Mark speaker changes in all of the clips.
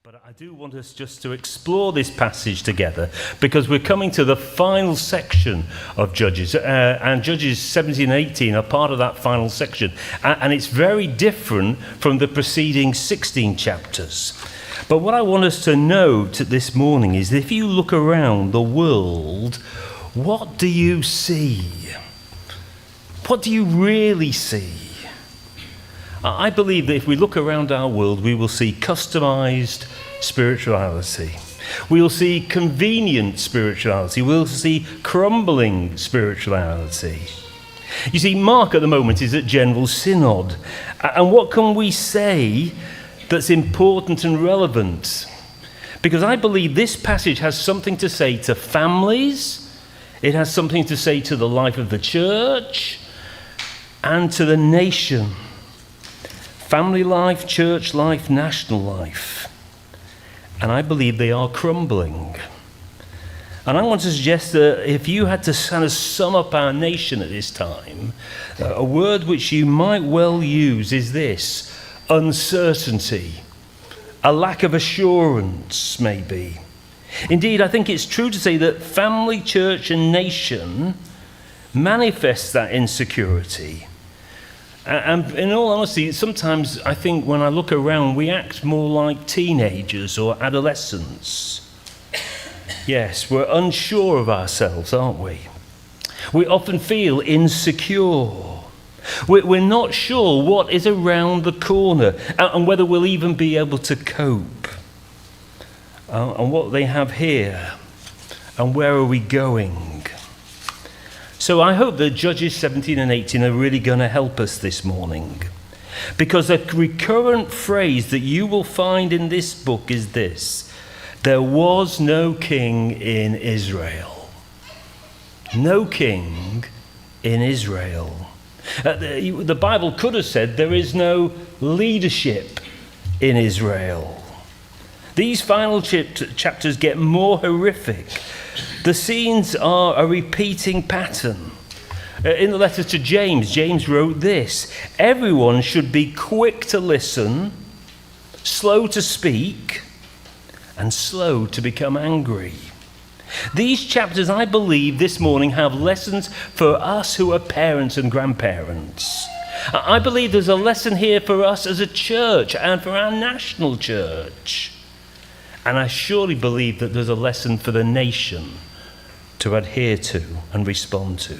Speaker 1: But I do want us just to explore this passage together because we're coming to the final section of Judges, and Judges 17 and 18 are part of that final section, and it's very different from the preceding 16 chapters. But what I want us to note this morning is that if you look around the world, what do you see? What do you really see? I believe that if we look around our world, we will see customized spirituality. We'll see convenient spirituality. We'll see crumbling spirituality. You see, Mark at the moment is at General Synod. And what can we say that's important and relevant? Because I believe this passage has something to say to families. It has something to say to the life of the church and to the nation. Family life, church life, national life. And I believe they are crumbling. And I want to suggest that if you had to kind of sum up our nation at this time, a word which you might well use is this: uncertainty, a lack of assurance, maybe. Indeed, I think it's true to say that family, church, and nation manifest that insecurity. And in all honesty, sometimes I think when I look around, we act more like teenagers or adolescents. Yes, we're unsure of ourselves, aren't we? We often feel insecure. We're not sure what is around the corner and whether we'll even be able to cope. And what they have here, and where are we going? So I hope that Judges 17 and 18 are really going to help us this morning. Because a recurrent phrase that you will find in this book is this: there was no king in Israel. No king in Israel. The Bible could have said there is no leadership in Israel. These final chapters get more horrific. The scenes are a repeating pattern. In the letter to James, James wrote this: everyone should be quick to listen, slow to speak, and slow to become angry. These chapters, I believe, this morning have lessons for us who are parents and grandparents. I believe there's a lesson here for us as a church and for our national church. And I surely believe that there's a lesson for the nation to adhere to and respond to.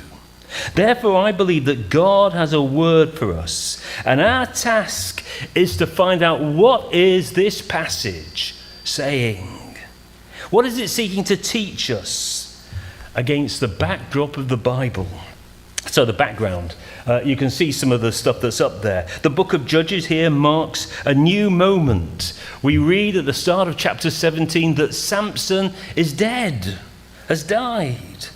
Speaker 1: Therefore, I believe that God has a word for us, and our task is to find out what is this passage saying. What is it seeking to teach us against the backdrop of the Bible? So the background, you can see some of the stuff that's up there. The book of Judges here marks a new moment. We read at the start of chapter 17 that Samson is dead, has died.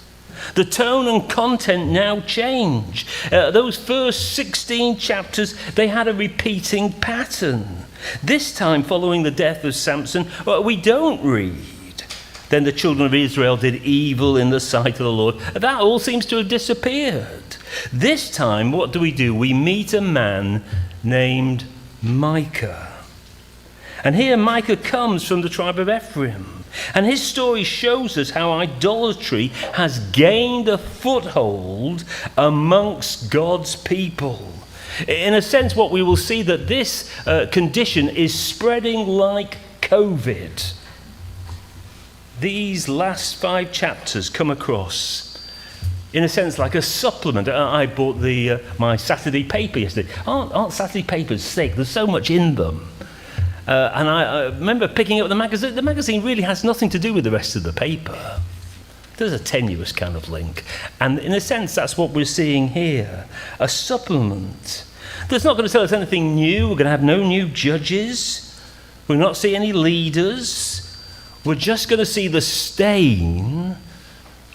Speaker 1: The tone and content now change. Those first 16 chapters, they had a repeating pattern. This time, following the death of Samson, we don't read, then the children of Israel did evil in the sight of the Lord. That all seems to have disappeared. This time, what do? We meet a man named Micah. And here Micah comes from the tribe of Ephraim. And his story shows us how idolatry has gained a foothold amongst God's people. In a sense, what we will see that this condition is spreading like COVID. These last 5 chapters come across, in a sense, like a supplement. I bought my Saturday paper yesterday. Aren't Saturday papers thick? There's so much in them. And I remember picking up the magazine. The magazine really has nothing to do with the rest of the paper. There's a tenuous kind of link. And in a sense, that's what we're seeing here. A supplement. That's not going to tell us anything new. We're going to have no new judges. We'll not see any leaders. We're just going to see the stain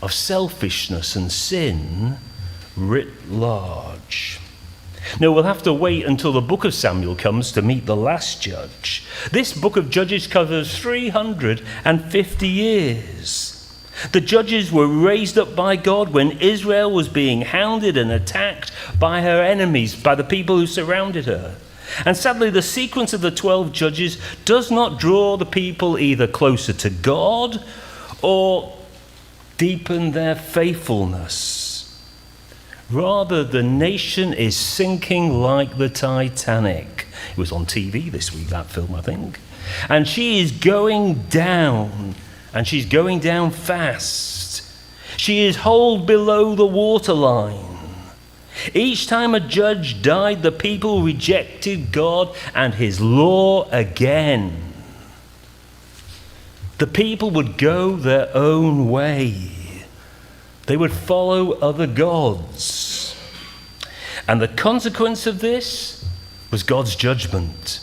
Speaker 1: of selfishness and sin writ large. Now, we'll have to wait until the book of Samuel comes to meet the last judge. This book of Judges covers 350 years. The judges were raised up by God when Israel was being hounded and attacked by her enemies, by the people who surrounded her. And sadly, the sequence of the 12 judges does not draw the people either closer to God or deepen their faithfulness. Rather, the nation is sinking like the Titanic. It was on TV this week, that film, I think. And she is going down, and she's going down fast. She is holed below the waterline. Each time a judge died, the people rejected God and his law again. The people would go their own way. They would follow other gods. And the consequence of this was God's judgment.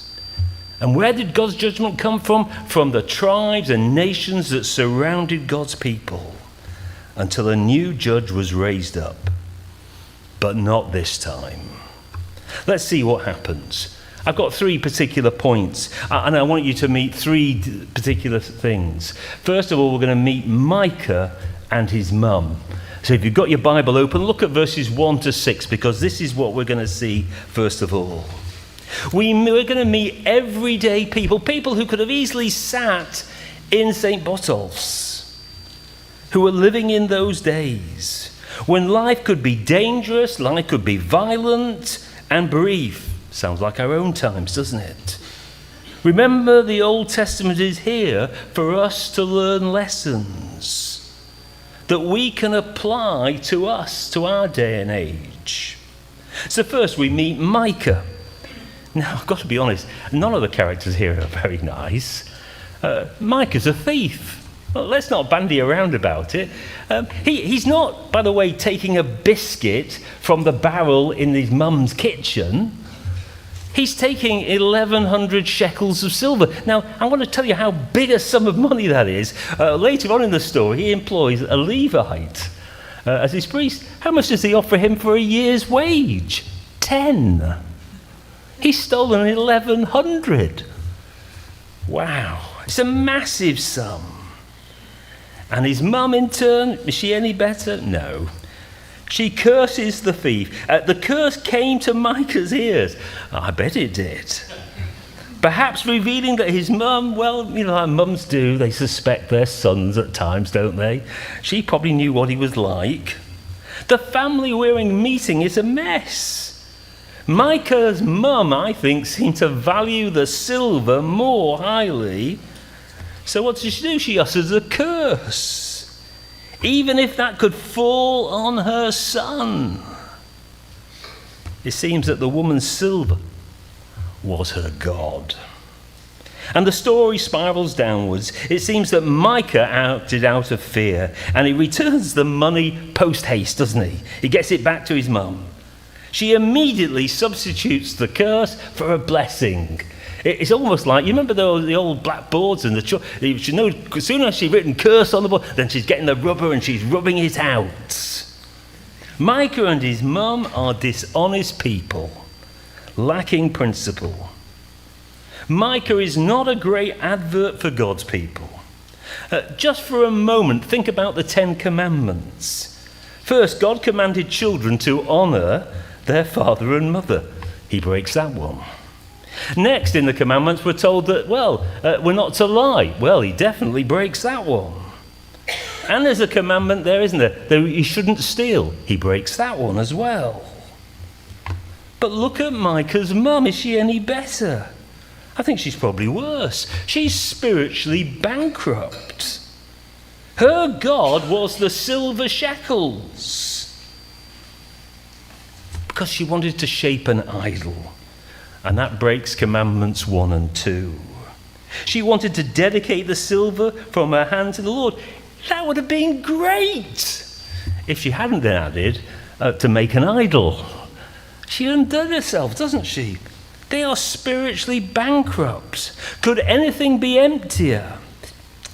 Speaker 1: And where did God's judgment come from? From the tribes and nations that surrounded God's people, until a new judge was raised up. But not this time. Let's see what happens. I've got 3 particular points, and I want you to meet 3 particular things. First of all, we're going to meet Micah and his mum. So if you've got your Bible open, look at verses 1 to 6, because this is what we're going to see first of all. We're going to meet everyday people who could have easily sat in St. Botolph's, who were living in those days, when life could be dangerous, life could be violent and brief. Sounds like our own times, doesn't it? Remember, the Old Testament is here for us to learn lessons that we can apply to us, to our day and age. So first we meet Micah. Now, I've got to be honest, none of the characters here are very nice. Micah's a thief. Well, let's not bandy around about it. He's not, by the way, taking a biscuit from the barrel in his mum's kitchen. He's taking 1,100 shekels of silver. Now, I want to tell you how big a sum of money that is. Later on in the story, he employs a Levite as his priest. How much does he offer him for a year's wage? 10. He's stolen 1,100. Wow, it's a massive sum. And his mum, in turn, is she any better? No. She curses the thief. The curse came to Micah's ears. I bet it did. Perhaps revealing that his mum, well, you know, like mums do, they suspect their sons at times, don't they? She probably knew what he was like. The family we're meeting is a mess. Micah's mum, I think, seemed to value the silver more highly. So what does she do? She utters a curse, even if that could fall on her son. It seems that the woman's silver was her god. And the story spirals downwards. It seems that Micah acted out of fear, and he returns the money post-haste, doesn't he? He gets it back to his mum. She immediately substitutes the curse for a blessing. It's almost like, you remember the old blackboards and the church? You know, as soon as she's written curse on the board, then she's getting the rubber and she's rubbing it out. Micah and his mum are dishonest people, lacking principle. Micah is not a great advert for God's people. Just for a moment, think about the 10 Commandments. First, God commanded children to honour their father and mother. He breaks that one. Next in the commandments, we're told that, we're not to lie. Well, he definitely breaks that one. And there's a commandment there, isn't there? That you shouldn't steal. He breaks that one as well. But look at Micah's mum. Is she any better? I think she's probably worse. She's spiritually bankrupt. Her god was the silver shekels, because she wanted to shape an idol. And that breaks commandments 1 and 2. She wanted to dedicate the silver from her hand to the Lord. That would have been great if she hadn't been added to make an idol. She undone herself, doesn't she? They are spiritually bankrupt. Could anything be emptier?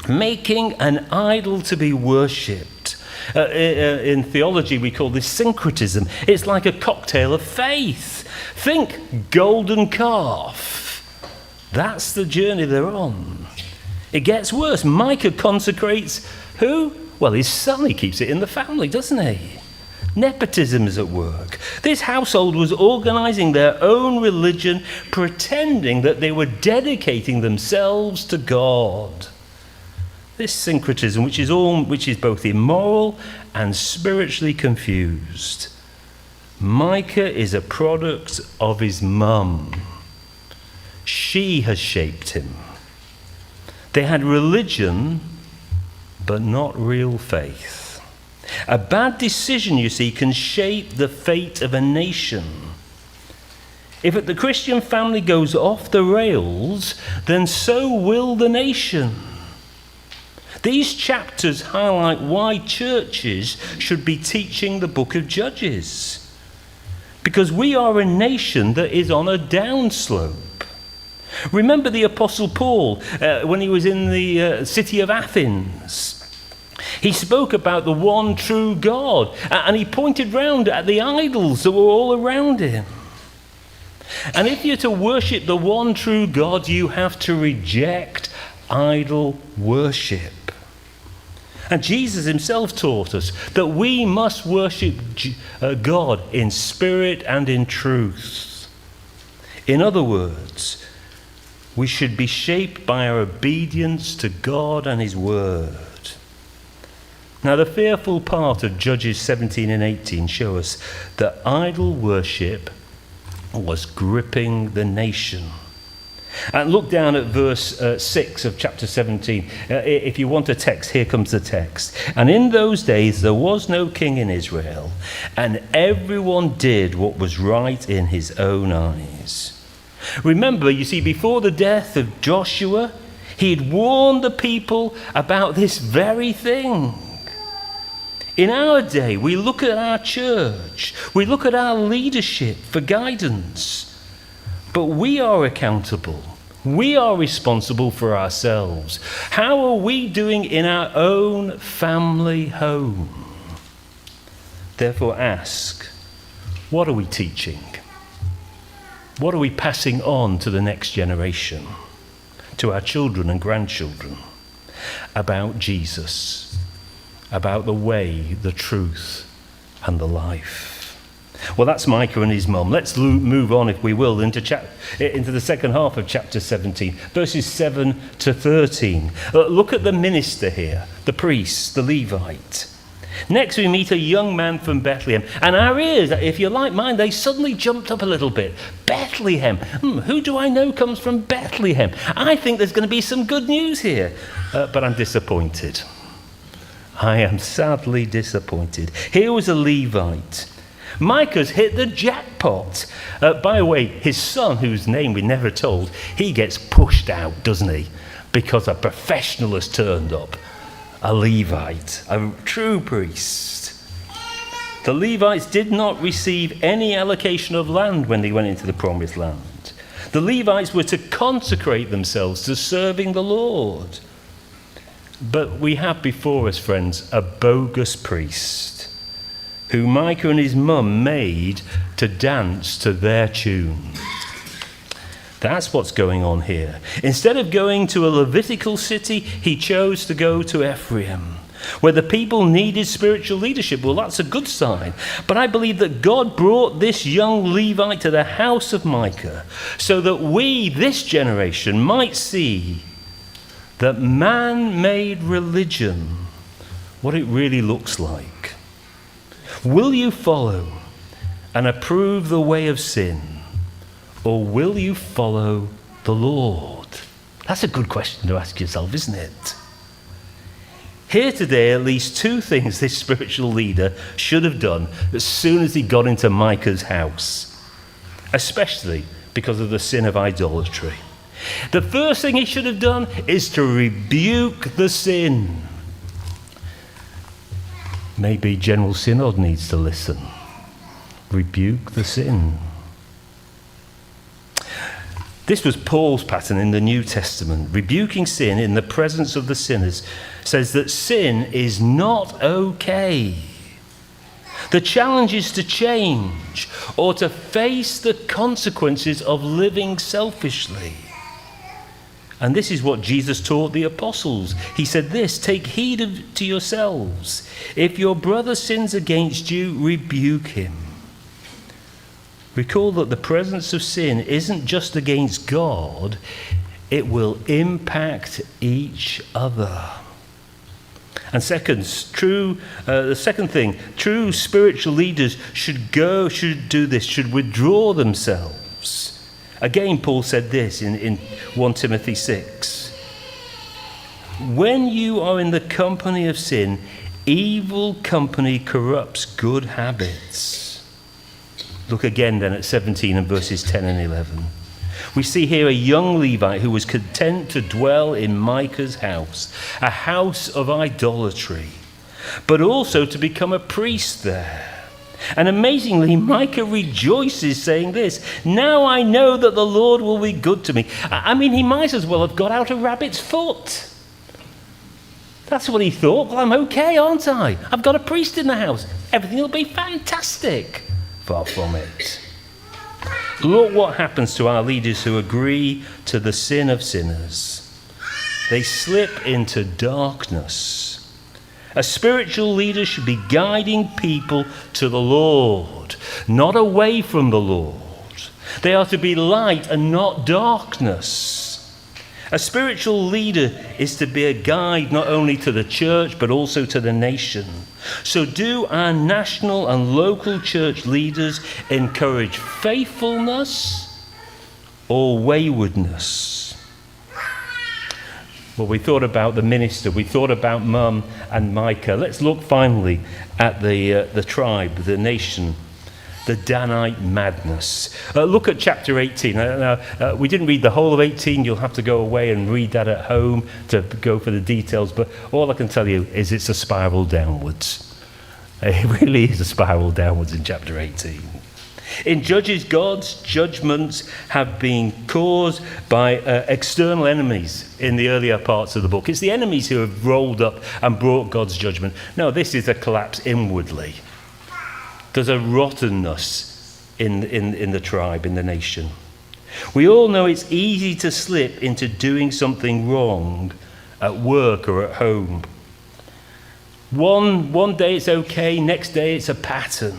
Speaker 1: Making an idol to be worshipped. In theology, we call this syncretism. It's like a cocktail of faith. Think golden calf. That's the journey they're on. It gets worse. Micah consecrates who? Well, his son. He keeps it in the family, doesn't he? Nepotism is at work. This household was organizing their own religion, pretending that they were dedicating themselves to God. This syncretism, which is both immoral and spiritually confused. Micah is a product of his mum. She has shaped him. They had religion, but not real faith. A bad decision, you see, can shape the fate of a nation. If the Christian family goes off the rails, then so will the nation. These chapters highlight why churches should be teaching the book of Judges. Because we are a nation that is on a downslope. Remember the Apostle Paul when he was in the city of Athens. He spoke about the one true God, and he pointed round at the idols that were all around him. And if you're to worship the one true God, you have to reject idol worship. And Jesus himself taught us that we must worship God in spirit and in truth. In other words, we should be shaped by our obedience to God and his word. Now, the fearful part of Judges 17 and 18 show us that idol worship was gripping the nation. And look down at verse 6 of chapter 17. If you want a text, here comes the text. And in those days there was no king in Israel, and everyone did what was right in his own eyes. Remember, you see, before the death of Joshua, he had warned the people about this very thing. In our day, we look at our church, we look at our leadership for guidance, but we are accountable. We are responsible for ourselves. How are we doing in our own family home? Therefore ask, what are we teaching? What are we passing on to the next generation, to our children and grandchildren, about Jesus? About the way, the truth, and the life. Well, that's Micah and his mum. Let's move on, if we will, into the second half of chapter 17, verses 7 to 13. Look at the minister here, the priest, the Levite. Next we meet a young man from Bethlehem. And our ears, if you're like mine, they suddenly jumped up a little bit. Bethlehem. Who do I know comes from Bethlehem? I think there's going to be some good news here. But I'm disappointed. I am sadly disappointed. Here was a Levite. Micah's hit the jackpot. By the way, his son, whose name we never told, he gets pushed out, doesn't he? Because a professional has turned up. A Levite, a true priest. The Levites did not receive any allocation of land when they went into the promised land. The Levites were to consecrate themselves to serving the Lord. But we have before us, friends, a bogus priest who Micah and his mum made to dance to their tune. That's what's going on here. Instead of going to a Levitical city, he chose to go to Ephraim, where the people needed spiritual leadership. Well, that's a good sign. But I believe that God brought this young Levite to the house of Micah so that we, this generation, might see that man-made religion, what it really looks like. Will you follow and approve the way of sin, or will you follow the Lord? That's a good question to ask yourself, isn't it? Here today, at least two things this spiritual leader should have done as soon as he got into Micah's house, especially because of the sin of idolatry. The first thing he should have done is to rebuke the sin. Maybe General Synod needs to listen. Rebuke the sin. This was Paul's pattern in the New Testament. Rebuking sin in the presence of the sinners says that sin is not okay. The challenge is to change or to face the consequences of living selfishly. And this is what Jesus taught the apostles. He said this, take heed to yourselves. If your brother sins against you, rebuke him. Recall that the presence of sin isn't just against God, it will impact each other. And the second thing, true spiritual leaders should withdraw themselves. Again, Paul said this in 1 Timothy 6. When you are in the company of sin, evil company corrupts good habits. Look again then at 17 and verses 10 and 11. We see here a young Levite who was content to dwell in Micah's house, a house of idolatry, but also to become a priest there. And amazingly, Micah rejoices, saying this, now I know that the Lord will be good to me. I mean, he might as well have got out a rabbit's foot. That's what he thought. Well, I'm okay, aren't I? I've got a priest in the house. Everything will be fantastic. Far from it. Look what happens to our leaders who agree to the sin of sinners. They slip into darkness. A spiritual leader should be guiding people to the Lord, not away from the Lord. They are to be light and not darkness. A spiritual leader is to be a guide not only to the church but also to the nation. So do our national and local church leaders encourage faithfulness or waywardness? Well, we thought about the minister, we thought about Mum and Micah. Let's look finally at the tribe, the nation, the Danite madness. Look at chapter 18. We didn't read the whole of 18. You'll have to go away and read that at home to go for the details. But all I can tell you is it's a spiral downwards. It really is a spiral downwards in chapter 18. In Judges, God's judgments have been caused by external enemies in the earlier parts of the book. It's the enemies who have rolled up and brought God's judgment. No, this is a collapse inwardly. There's a rottenness in the tribe, in the nation. We all know it's easy to slip into doing something wrong at work or at home. One day it's okay, next day it's a pattern.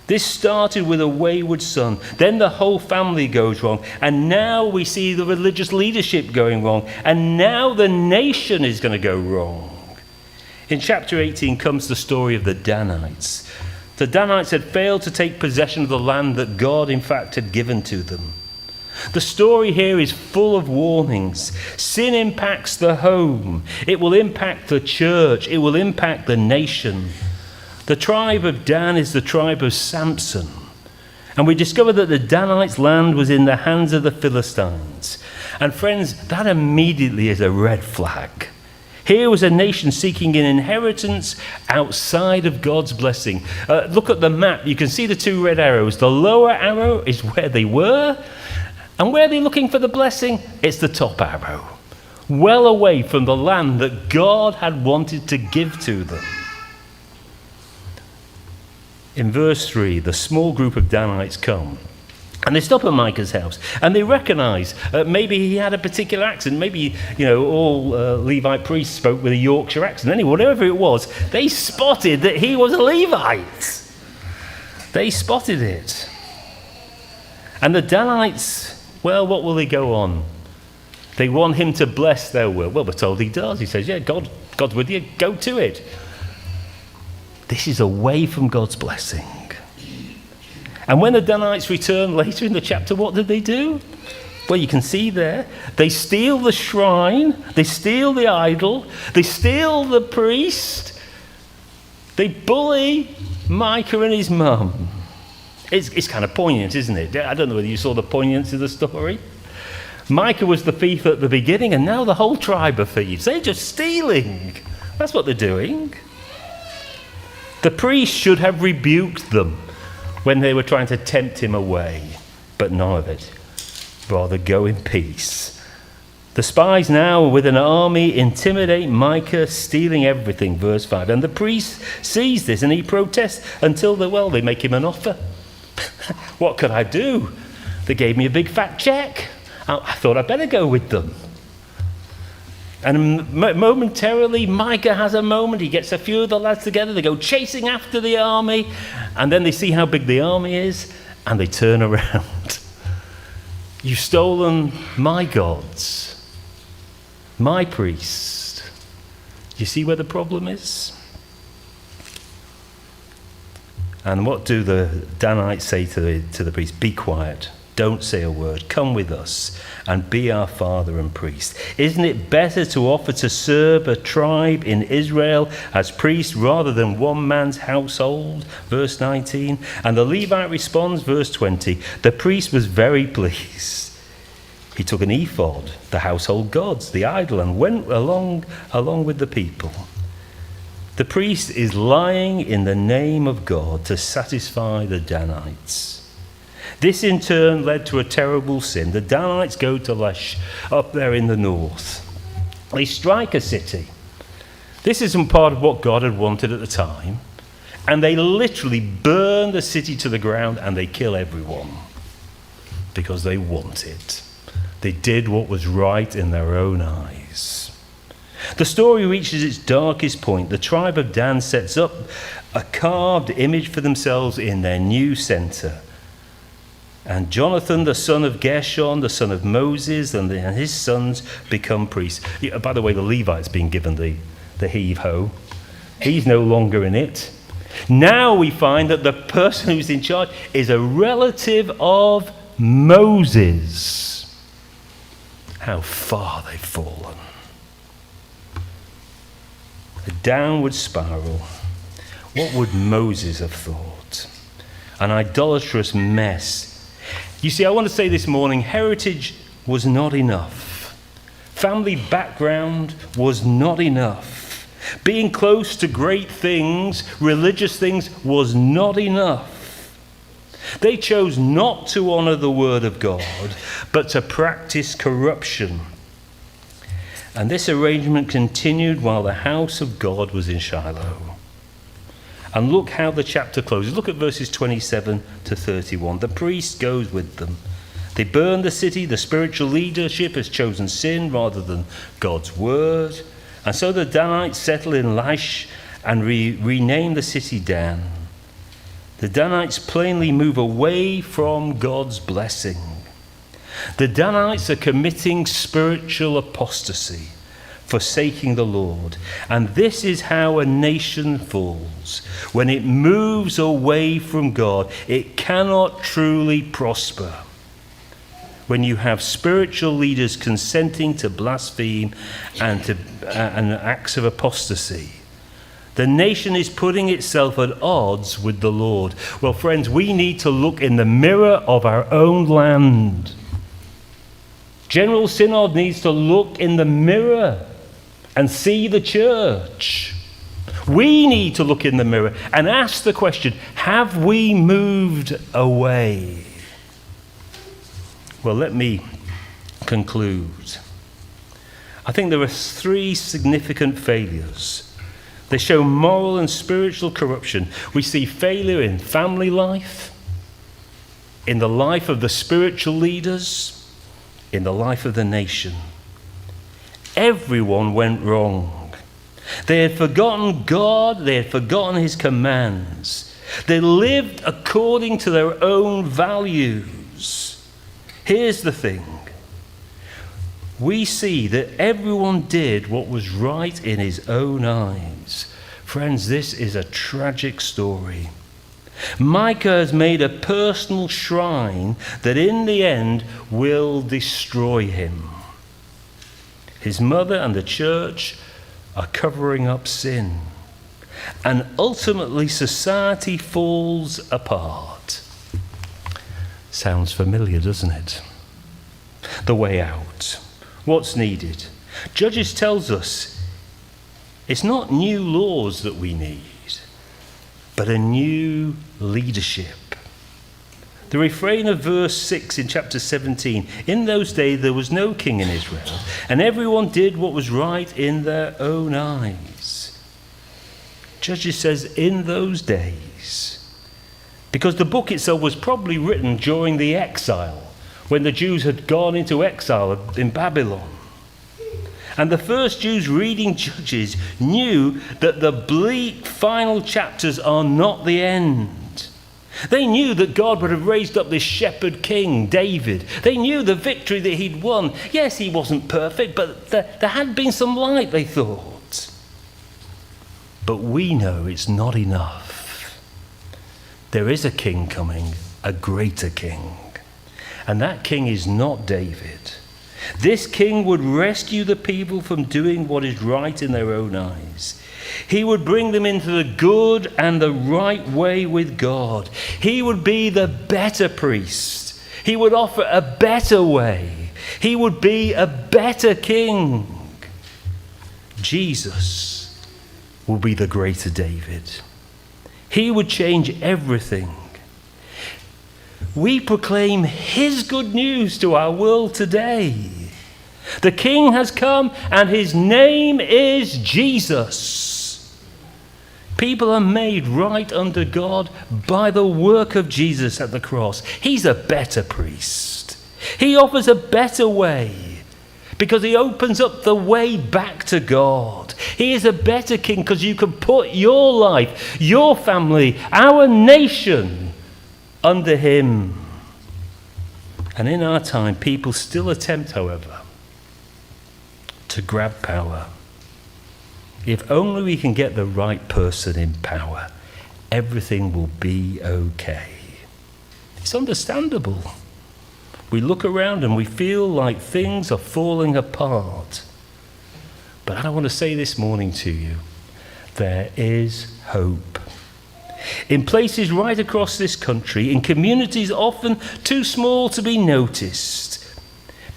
Speaker 1: This started with a wayward son. Then the whole family goes wrong. And now we see the religious leadership going wrong. And now the nation is going to go wrong. In chapter 18 comes the story of the Danites. The Danites had failed to take possession of the land that God, in fact, had given to them. The story here is full of warnings. Sin impacts the home. It will impact the church. It will impact the nation. The tribe of Dan is the tribe of Samson. And we discover that the Danites' land was in the hands of the Philistines. And friends, that immediately is a red flag. Here was a nation seeking an inheritance outside of God's blessing. Look at the map. You can see the two red arrows. The lower arrow is where they were. And where are they looking for the blessing? It's the top arrow. Well away from the land that God had wanted to give to them. In verse 3, the small group of Danites come. And they stop at Micah's house, and they recognize maybe he had a particular accent. Maybe, all Levite priests spoke with a Yorkshire accent. Anyway, whatever it was, they spotted that he was a Levite. They spotted it. And the Danites, well, what will they go on? They want him to bless their work. Well, we're told he does. He says, yeah, God's with you. Go to it. This is away from God's blessing. And when the Danites return later in the chapter, what did they do? Well, you can see there, they steal the shrine, they steal the idol, they steal the priest, they bully Micah and his mum. It's kind of poignant, isn't it? I don't know whether you saw the poignance of the story. Micah was the thief at the beginning, and now the whole tribe are thieves. They're just stealing. That's what they're doing. The priest should have rebuked them when they were trying to tempt him away, but none of it. Rather, go in peace. The spies now, with an army, intimidate Micah, stealing everything, verse 5. And the priest sees this and he protests until they make him an offer. What could I do? They gave me a big fat check. I thought I'd better go with them. And momentarily, Micah has a moment. He gets a few of the lads together. They go chasing after the army. And then they see how big the army is. And they turn around. You've stolen my gods. My priest. Do you see where the problem is? And what do the Danites say to the priest? Be quiet. Don't say a word. Come with us and be our father and priest. Isn't it better to offer to serve a tribe in Israel as priest rather than one man's household? Verse 19. And the Levite responds, verse 20. The priest was very pleased. He took an ephod, the household gods, the idol, and went along with the people. The priest is lying in the name of God to satisfy the Danites. This in turn led to a terrible sin. The Danites go to Lesh up there in the north. They strike a city. This isn't part of what God had wanted at the time. And they literally burn the city to the ground and they kill everyone because they want it. They did what was right in their own eyes. The story reaches its darkest point. The tribe of Dan sets up a carved image for themselves in their new center. And Jonathan, the son of Gershon, the son of Moses, and his sons become priests. By the way, the Levite's been given the heave-ho. He's no longer in it. Now we find that the person who's in charge is a relative of Moses. How far they've fallen. A downward spiral. What would Moses have thought? An idolatrous mess. You see, I want to say this morning, heritage was not enough. Family background was not enough. Being close to great things, religious things, was not enough. They chose not to honor the word of God, but to practice corruption. And this arrangement continued while the house of God was in Shiloh. And look how the chapter closes. Look at verses 27 to 31. The priest goes with them. They burn the city. The spiritual leadership has chosen sin rather than God's word. And so the Danites settle in Laish and rename the city Dan. The Danites plainly move away from God's blessing. The Danites are committing spiritual apostasy, forsaking the Lord. And this is how a nation falls. When it moves away from God, it cannot truly prosper. When you have spiritual leaders consenting to blaspheme and acts of apostasy, the nation is putting itself at odds with the Lord. Well, friends, we need to look in the mirror of our own land. General Synod needs to look in the mirror and see the church. We need to look in the mirror and ask the question, have we moved away? Well, let me conclude. I think there are three significant failures. They show moral and spiritual corruption. We see failure in family life, in the life of the spiritual leaders, in the life of the nation. Everyone went wrong. They had forgotten God, they had forgotten his commands. They lived according to their own values. Here's the thing. We see that everyone did what was right in his own eyes. Friends, this is a tragic story. Micah has made a personal shrine that in the end will destroy him. His mother and the church are covering up sin. And ultimately society falls apart. Sounds familiar, doesn't it? The way out. What's needed? Judges tells us it's not new laws that we need, but a new leadership. The refrain of verse 6 in chapter 17, in those days there was no king in Israel, and everyone did what was right in their own eyes. Judges says, in those days, because the book itself was probably written during the exile, when the Jews had gone into exile in Babylon. And the first Jews reading Judges knew that the bleak final chapters are not the end. They knew that God would have raised up this shepherd king, David. They knew the victory that he'd won. Yes, he wasn't perfect, but there had been some light, they thought. But we know it's not enough. There is a king coming, a greater king. And that king is not David. This king would rescue the people from doing what is right in their own eyes. He would bring them into the good and the right way with God. He would be the better priest. He would offer a better way. He would be a better king. Jesus will be the greater David. He would change everything. We proclaim his good news to our world today. The King has come and his name is Jesus. People are made right under God by the work of Jesus at the cross. He's a better priest. He offers a better way because he opens up the way back to God. He is a better king because you can put your life, your family, our nation under him. And in our time, people still attempt, however, to grab power. If only we can get the right person in power, everything will be okay. It's understandable. We look around and we feel like things are falling apart. But I want to say this morning to you, there is hope. In places right across this country, in communities often too small to be noticed,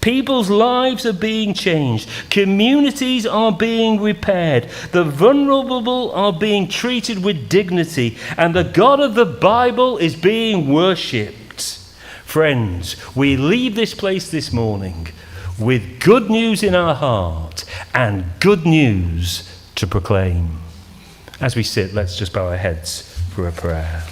Speaker 1: people's lives are being changed. Communities are being repaired. The vulnerable are being treated with dignity. And the God of the Bible is being worshipped. Friends, we leave this place this morning with good news in our heart and good news to proclaim. As we sit, let's just bow our heads for a prayer.